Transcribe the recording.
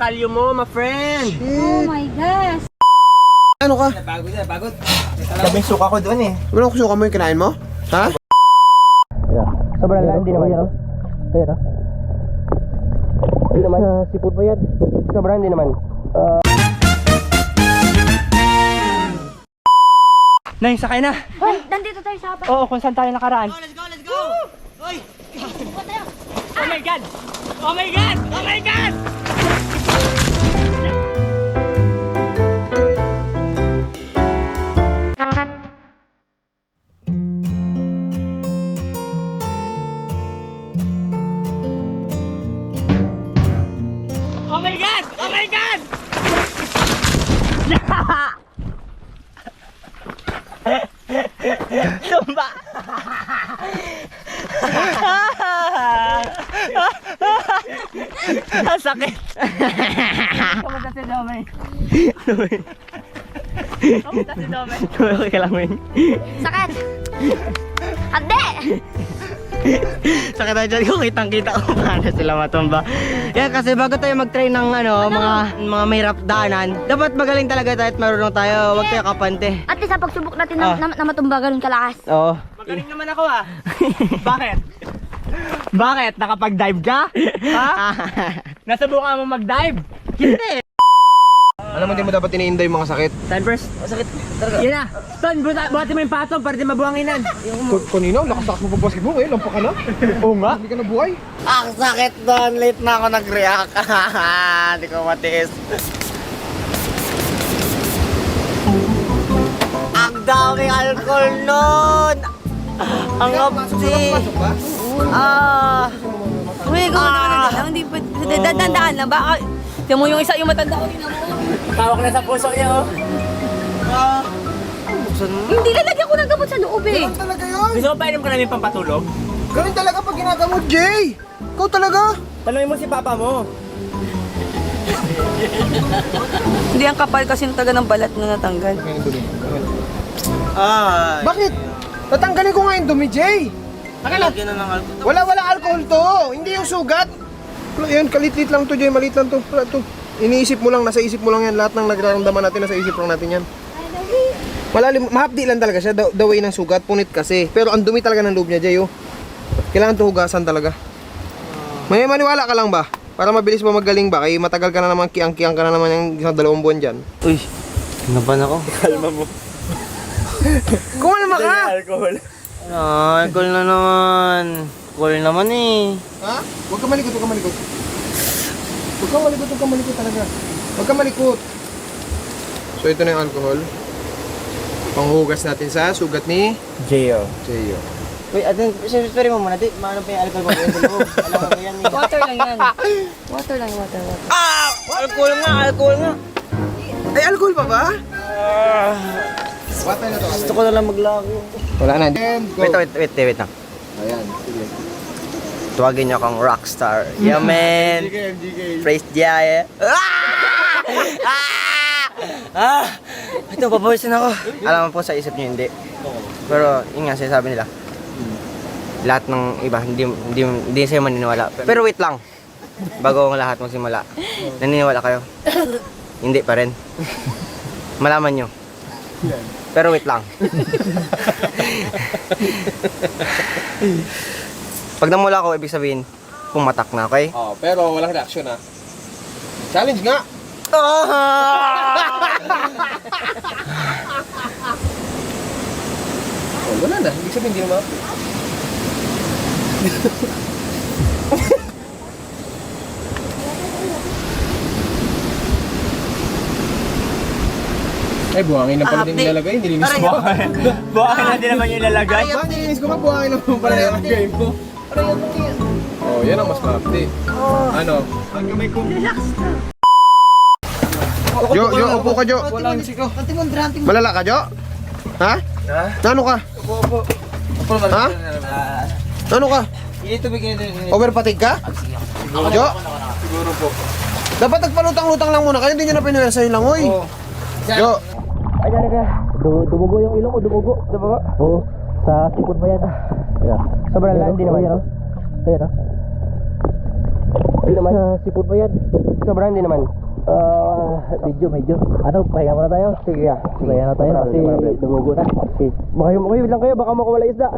kalyo mo, my friend. Oh my gosh. Ano ka? Pagod. Sabi yung suka ko doon eh. Wala ko suka mo yung kinain mo? Ha? Sobrang lang, hindi naman. Ayan o. Hindi naman. Sipot mo yan. Sobrang hindi naman. Nay, sakay na. Nandito tayo sa hapa. Oo, kung saan tayo nakaraan. Let's go! Hoy! Oh my God! Oh my God! Oh my God! Oh my God! Oh my God! Tumba! Ang sakit! Kamusta si Domay? Kamusta si Domay? Okay ka lang, Wing. Sakit. Hande. Sakit na dyan kung kitang-kita ko paano sila matumba. Yan kasi bago tayo mag-try ng mga mahirap daanan, dapat magaling talaga tayo at marunong tayo. Huwag tayo kapante. At sa pagsubok natin na matumba ganun kalakas. Oo. Magaling naman ako ah. Bakit? Bakit? Nakapag-dive ka? Ha? Nasubukan mo mag-dive? Hindi. Alam mo, hindi mo dapat iniinda yung mga sakit. Sunburst? Sakit talaga. Yan na. Ston, buhati mo yung patong para di mabuhanginan. Kanina, lakas-lakas mo pa basketball ngayon. Lampa ka na. Oo nga. Hindi ka na buhay. Ang sakit doon! Late na ako nag-react. Hindi ko matiis. Ang daming alcohol nun! Ang kapsi! Uy, hindi pa dandaan lang ba? Tiyan mo yung isa yung matanda ko. Tawak na sa puso niya oh. Hindi lalagyan ko ng gamot sa loob eh. Ganun talaga yun. Gusto mo painom ka namin pampatulog? Ganun talaga pag ginagamot, Jay. Ikaw talaga. Tanungin mo si papa mo. Hindi ang kapal kasi ng taga ng balat na natanggal. Bakit? Tatanggalin ko nga yung dumi, Jay. Lagyan na ng alcohol. Wala alcohol to. Hindi yung sugat. Yan, kalit-lit lang to, Jay. Maliit lang to. Wala to. Iniisip mo lang, nasa isip mo lang yan. Lahat ng nagraramdaman natin, nasa isip lang natin yan. Malalim, mahapdi lang talaga siya. The way ng sugat, punit kasi. Pero ang dumi talaga ng loob niya, Jay. Oh. Kailangan to hugasan talaga. May maniwala ka lang ba? Para mabilis mo magaling ba? Kaya matagal ka na naman, kiyang-kiyang ka na naman yung isang 2 buwan dyan. Uy, naban ako. Kalma mo. Kumalma ka! Alcohol. Alcohol na naman. Alcohol naman eh. Ha? Huwag ka malikot, huwag ka malikot. Huwag ka malikot talaga. Huwag ka malikot. So ito na yung alcohol. Panghugas natin sa sugat ni J.O. Jeyo. Wait, atin, sorry mo muna. Maano pa yung alcohol mo? Alam mo ba yan eh. Water lang yan. Water lang, water. Alcohol nga. Ay, alcohol pa ba? Water na to. Gusto ko na lang maglago. Wala na. And go. Wait lang. Ayan, sige. Tuwagin niyo akong rockstar. Yeah, man. MGK. Praise Jaya. Ito, papawisin ako. Alam mo po sa isip niyo hindi. Pero yun nga, sinasabi nila. Lahat ng iba, hindi sa'yo maniniwala. Pero wait lang. Bago ang lahat magsimula. Naniniwala kayo? Hindi pa rin. Malaman nyo. Pero wait lang. Pag namula ko, ibig sabihin, pumatak na, okay? Oh, pero walang reaction ha. Challenge nga. Oh, wala na. Ibig sabihin, hindi naman. Ay, buhangin lang pala din nilalagay. Nilinis mo. Buhakin natin naman yung lalagay. Bakit nilinis ko ba? Buhangin lang pala nilalagay mo. Oh, yan ang mas mapti. Ano? Ang kamay ko. Jo, upo ka, Jo. Walang siko. Malala ka, Jo? Ha? Ano ka? Ha? Ano ka? Hindi tubig yun. Overpatig ka? Jo? Siguro po. Dapat nagpalutang-lutang lang muna kayo. Hindi nyo na pinuwersa yung langoy. Jo? Ay, dali ka. Dumugo yung ilong ko, dumugo. Dumugo? Oo. Sa sipon mo yan. Sobrang lang, hindi naman yan. Ayan, Hindi naman. Sipot pa yan. Sobrang hindi naman. Medyo. Ano, pahinga muna tayo? Sige, Pahinga na tayo kasi dumugo na. Baka yung lang kayo, baka makuwala isda.